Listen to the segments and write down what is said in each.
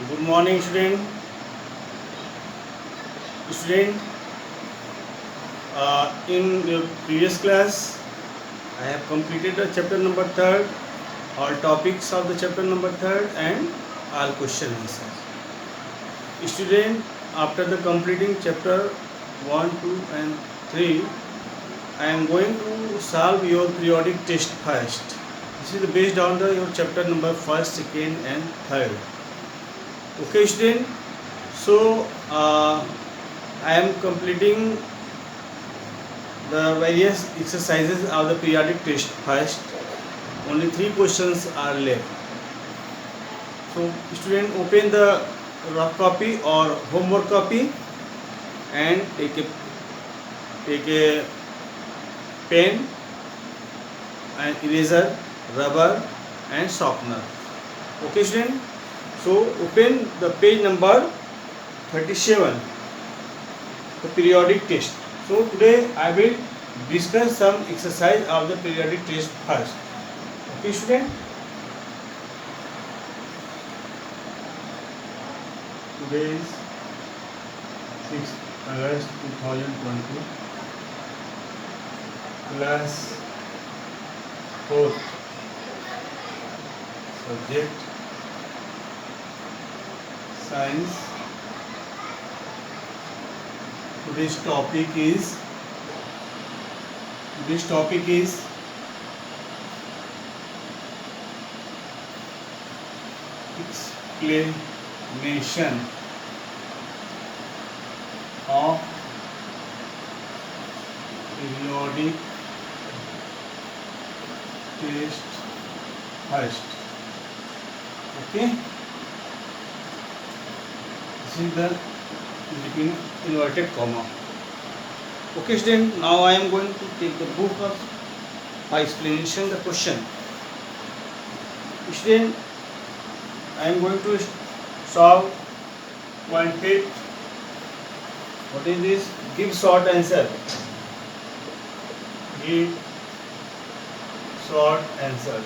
Good morning, student. Student, in your previous class, I have completed the chapter number third, all topics of the chapter number third, and all question answers. Student, after the completing chapter 1, 2, and 3, I am going to solve your periodic test first. This is based on your chapter number first, second, and third. Okay, student. So, I am completing the various exercises of the periodic test first. Only 3 questions are left. So, student, open the rough copy or homework copy and take a pen and eraser, rubber and sharpener. Okay, student. So, open the page number 37, the periodic test. So today I will discuss some exercise of the periodic test first. Okay, student. Today is 6th August 2020. Class 4th. Subject Science. Today's topic is explanation of periodic test first. Okay, this is the between inverted comma. Okay, student, now I am going to take the book of explanation the question. Student, I am going to solve point 8. What is this? Give short answer. Give short answer.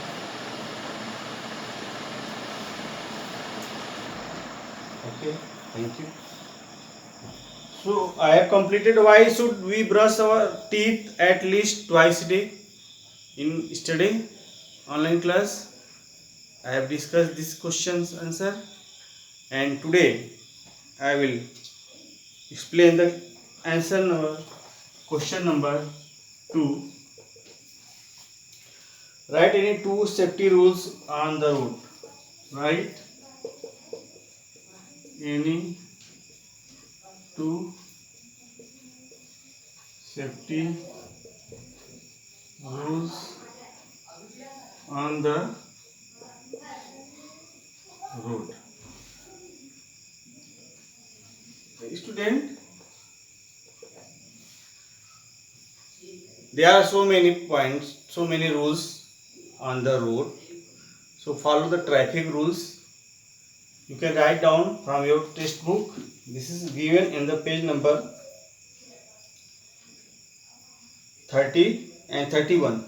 Okay, thank you. So I have completed. Why should we brush our teeth at least twice a day? In yesterday online class, I have discussed this question's answer, and today I will explain the answer number. Question number 2. Write any 2 safety rules on the road. Write any 2 safety rules on the road. Student, there are so many points, so many rules on the road. So follow the traffic rules. You can write down from your textbook. This is given in the page number 30 and 31.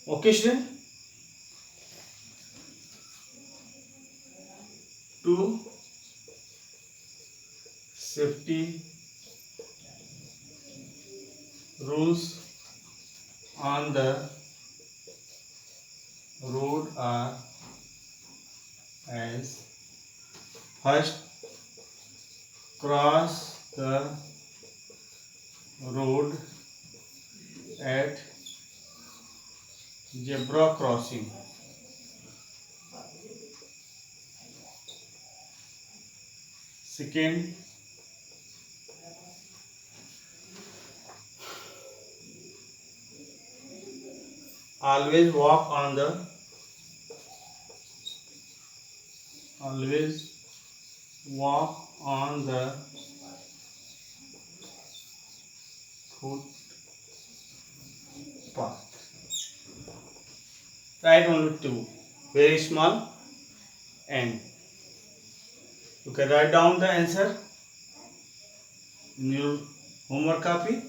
Okay, student. 2 safety rules on the road are as: first, cross the road at zebra crossing. Second, always walk on the footpath. Write only 2, very small, and you can write down the answer in your homework copy.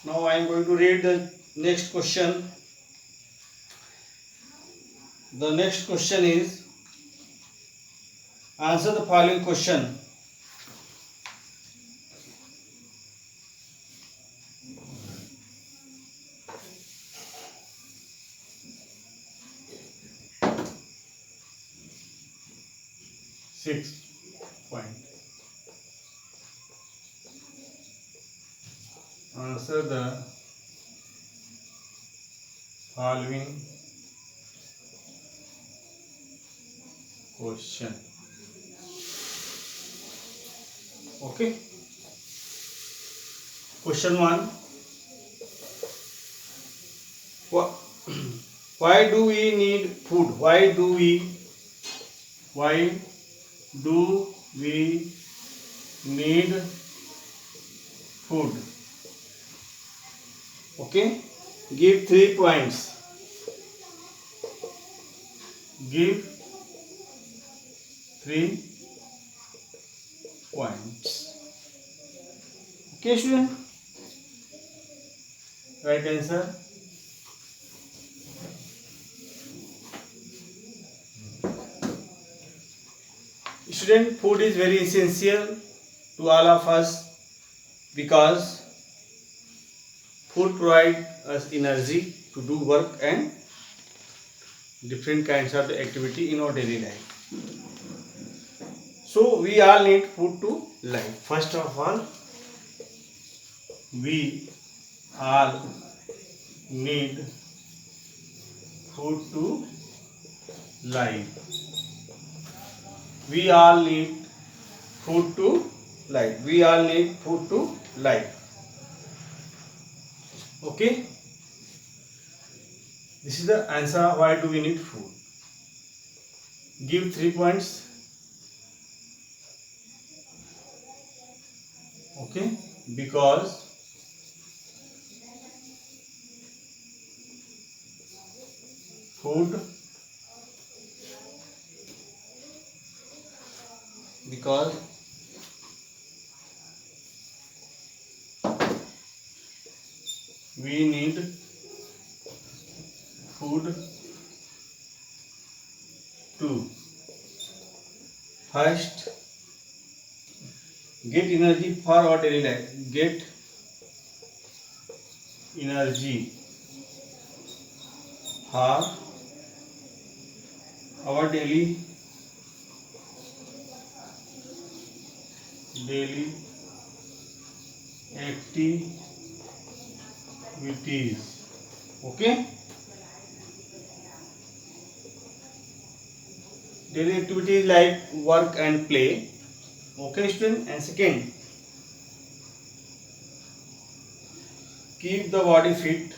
Now I am going to read the Next question. The next question is, answer the following question. Six point. Answer the following question. Okay. Question 1. Why do we need food? Why do we need food? Okay. Give 3 points. Give 3 points. Okay, student. Right answer. Student, food is very essential to all of us because food provides us energy to do work and different kinds of activity in our daily life. So we all need food to live. First of all, we all need food to live. We all need food to live. We all need food to live. Okay. This is the answer. Why do we need food? Give 3 points. Okay. Because food, because we need food to first get energy for our daily life. Get energy for our daily activities. Okay. Daily activities like work and play. Okay, student. And second, keep the body fit.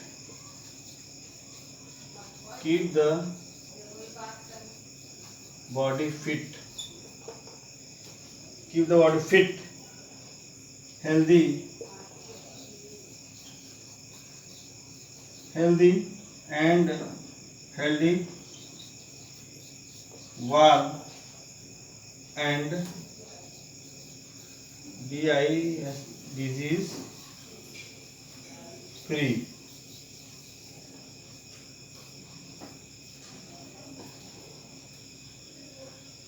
Keep the body fit. Keep the body fit, healthy and healthy, warm and disease free.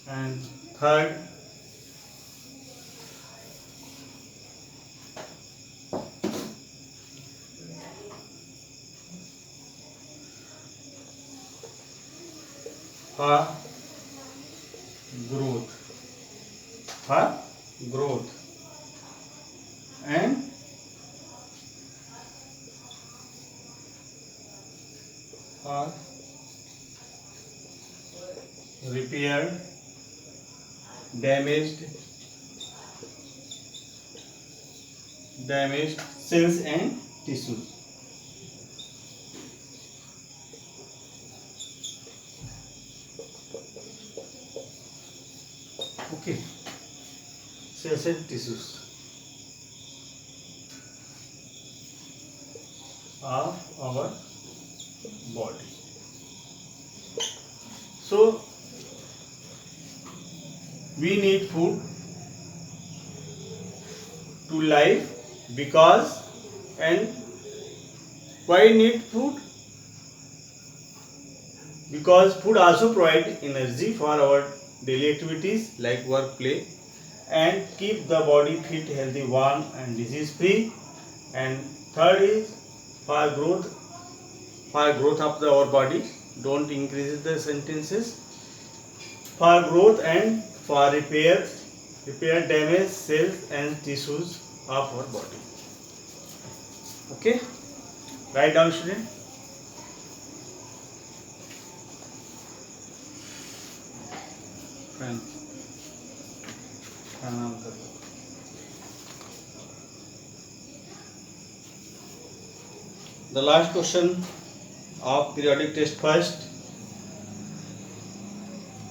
And third, for growth. And for repair damaged cells and tissues. Okay, cells and tissues of our body. So we need food to live because and Why need food? Because food also provide energy for our daily activities like work, play, and keep the body fit, healthy, warm, and disease free. And third is for growth of our body. Don't increase the sentences. For growth and for repair damaged cells and tissues of our body. Okay, write down, student. Fine. प्रणाम करो. The last question of periodic test first.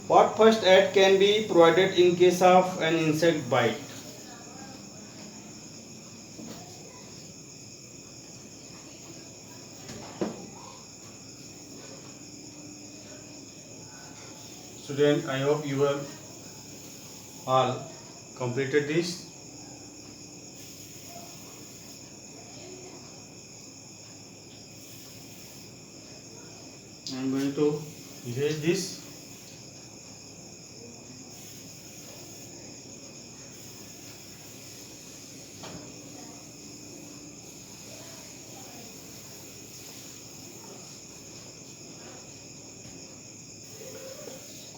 What first aid can be provided in case of an insect bite? Student, I hope you have all completed this. I am going to erase this.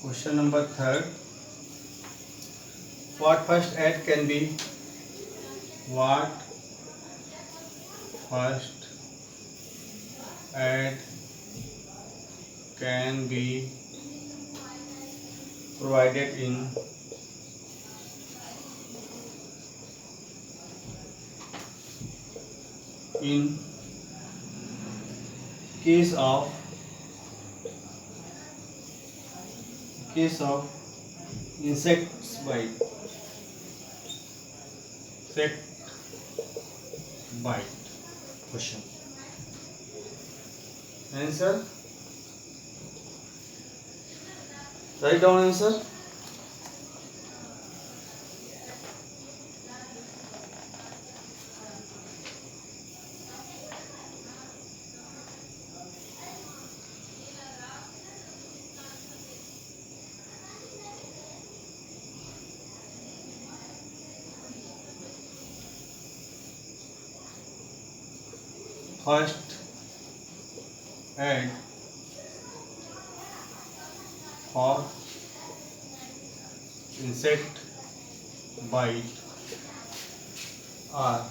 Question number 3. What first aid can be provided in case of insect bite? Question. Answer. Write down answer. First aid for insect bite are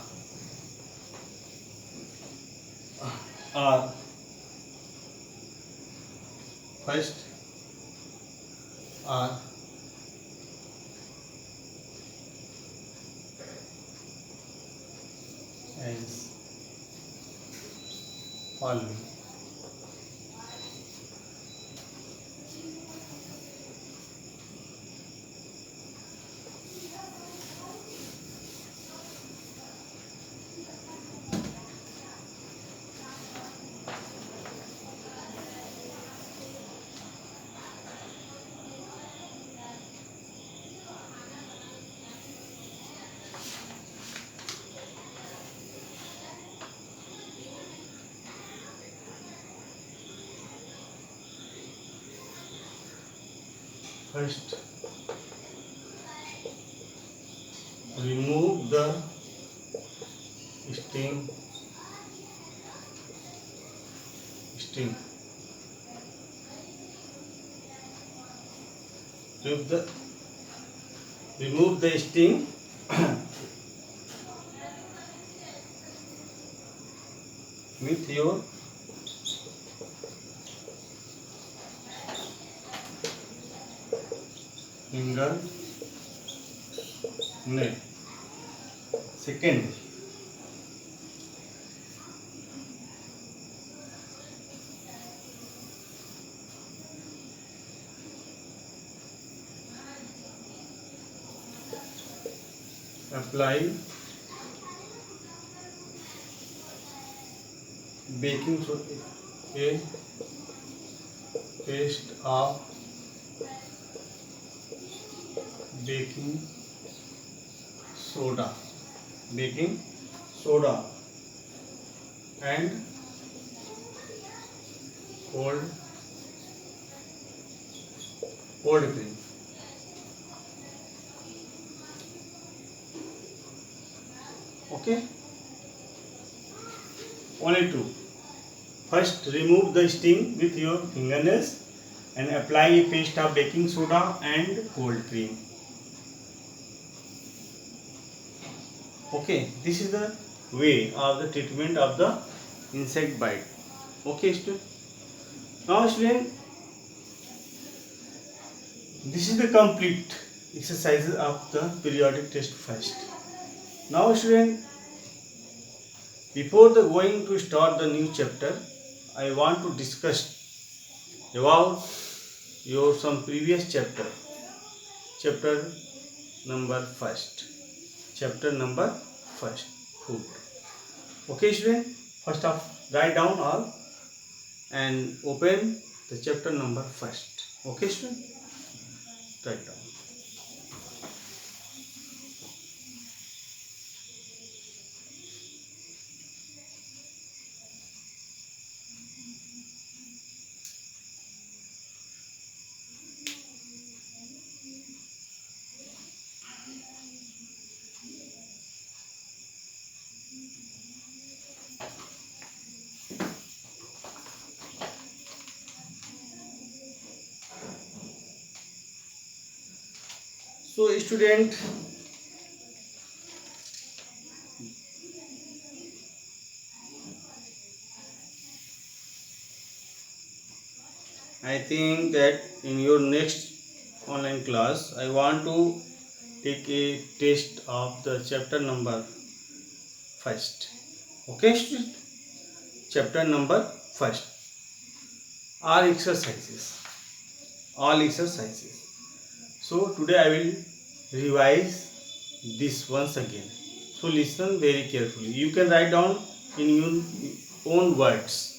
first are as following. First, remove the sting. Remove the sting with your finger nail. Second, apply baking soda, a paste of baking soda and cold cream. Okay, only two. First, remove the sting with your fingernails and apply a paste of baking soda and cold cream. Okay, this is the way of the treatment of the insect bite. Okay, student. Now, student, this is the complete exercises of the periodic test first. Now, student, before the going to start the new chapter, I want to discuss about your some previous chapter number first, food. Okay, student. First off, write down all and open the chapter number first. Okay, student. Write down. So, student, I think that in your next online class, I want to take a test of the chapter number first. Okay, student? Chapter number first. All exercises. So today I will revise this once again. So listen very carefully. You can write down in your own words.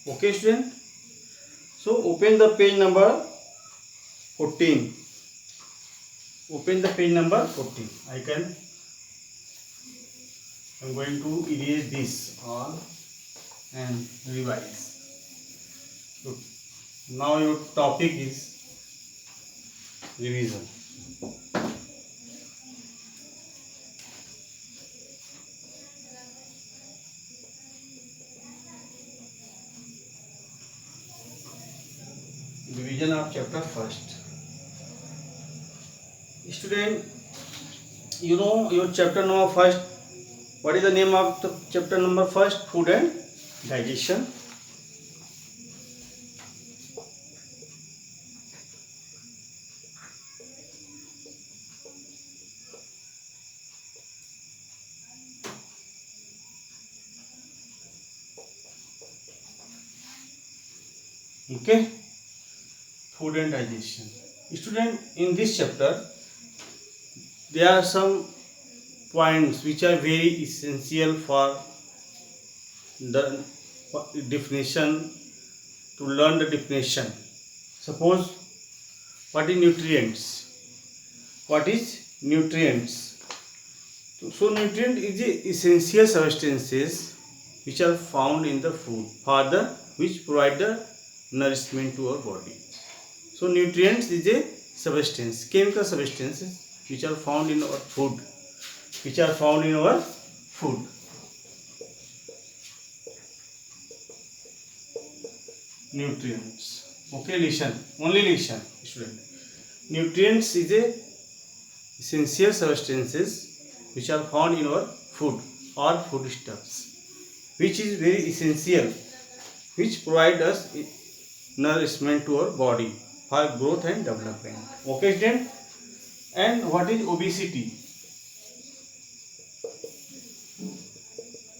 Okay, student? So open the page number 14. I'm going to erase this all and revise. So now your topic is revision. Revision of chapter first. Student, you know your chapter number first. What is the name of the chapter number first? Food and digestion. Okay, food and digestion. Student, in this chapter there are some points which are very essential for the definition, to learn the definition. Suppose, what is nutrients? So nutrient is the essential substances which are found in the food which provide the nourishment to our body. So nutrients is a substance, chemical substances which are found in our food. Nutrients. Okay, listen, student. Nutrients is a essential substances which are found in our food or foodstuffs, which is very essential, which provide us nourishment to our body for growth and development. Okay, student. And what is obesity?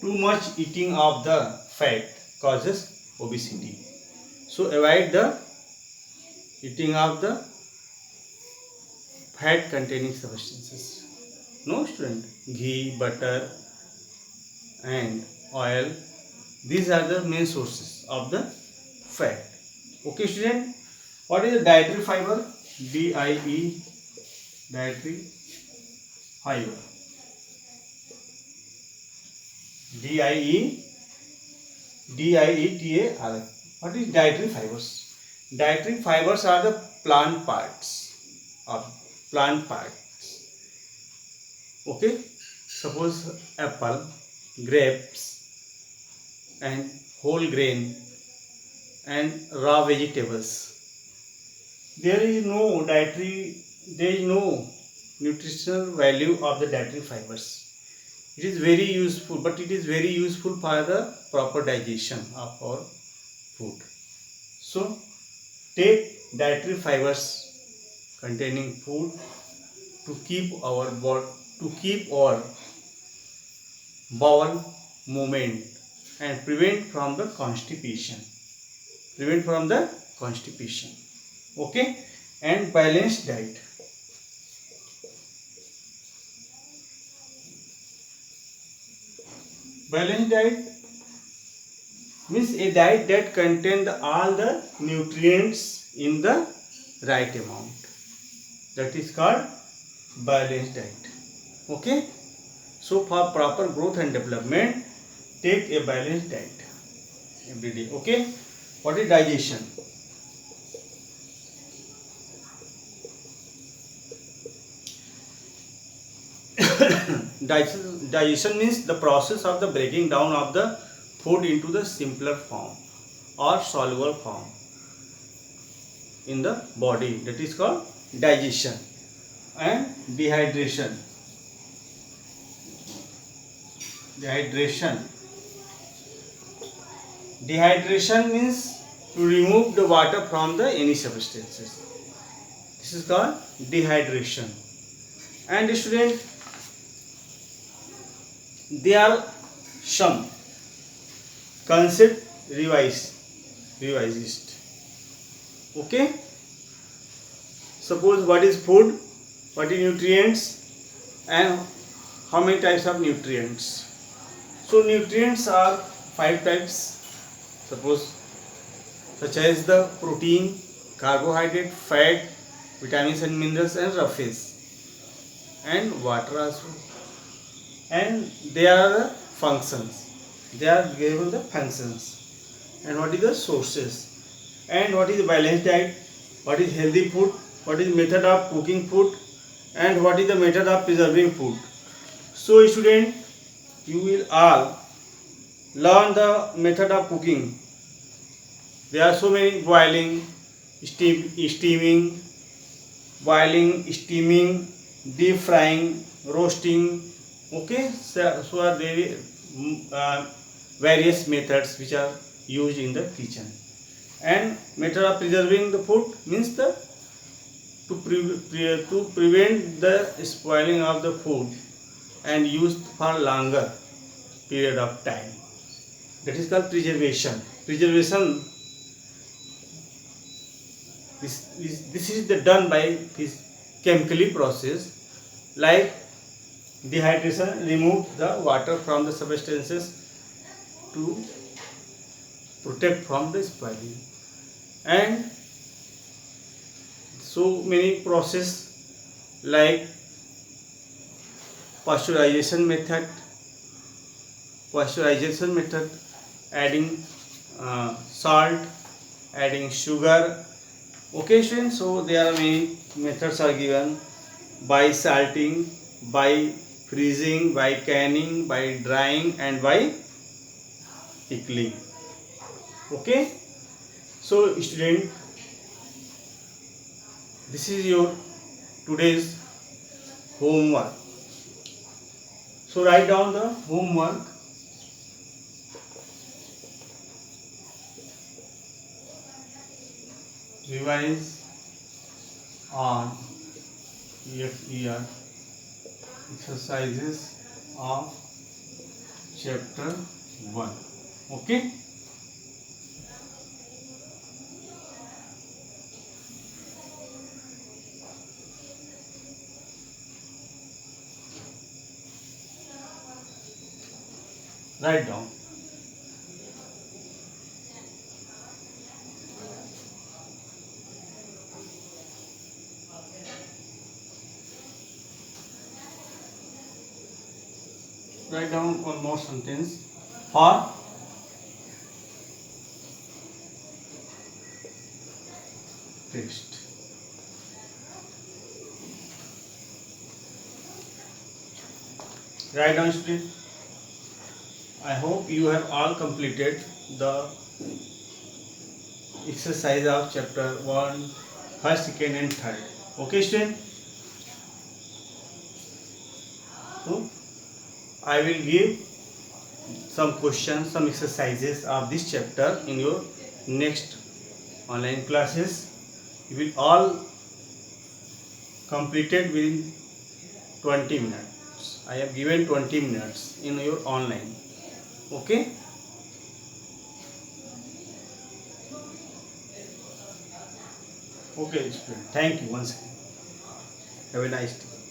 Too much eating of the fat causes obesity. So avoid the eating of the fat containing substances. No, student. Ghee, butter and oil, these are the main sources of the fat. Okay, student. What is the dietary fiber? DIE, dietary fiber. DIE, DIETAR. What is dietary fibers? Dietary fibers are the plant parts of plant parts. Okay, suppose apple, grapes, and whole grain and raw vegetables. There is no dietary, there is no nutritional value of the dietary fibers. It is very useful, but it is very useful for the proper digestion of our food. So, take dietary fibers containing food to keep our bowel movement and prevent from the constipation. Okay, and balanced diet. Balanced diet means a diet that contains all the nutrients in the right amount. That is called balanced diet. Okay, so for proper growth and development, take a balanced diet every day. Okay, what is digestion? Digestion means the process of the breaking down of the food into the simpler form or soluble form in the body. That is called digestion. And dehydration. Dehydration means to remove the water from the any substances. This is called dehydration. And student, there are some concept revised. Okay, suppose what is food, what is nutrients, and how many types of nutrients. So nutrients are 5 types, suppose, such as the protein, carbohydrate, fat, vitamins and minerals, and roughage, and water also. And there are the functions. They are given the functions. And what is the sources? And what is the balanced diet? What is healthy food? What is method of cooking food? And what is the method of preserving food? So student, you will all learn the method of cooking. There are so many: boiling, steaming, deep frying, roasting. Okay, so are there various methods which are used in the kitchen. And method of preserving the food means to prevent the spoiling of the food and used for longer period of time. That is called preservation. This is done by this chemically process, like dehydration remove the water from the substances to protect from the spoiling. And so many process like pasteurization method, adding salt, adding sugar. Okay students, so there are many methods are given: by salting, by freezing, by canning, by drying, and by pickling. Okay, so student, this is your today's homework. So write down the homework. Revise on FER exercises of chapter 1. Okay. Write down. Write down one more sentence. For text. Write down, student. I hope you have all completed the exercise of chapter 1, first, second and third. Okay, student? So, I will give some questions, some exercises of this chapter in your next online classes. You will all completed within 20 minutes. I have given 20 minutes in your online. Okay? Okay, student. Thank you once again. Have a nice day.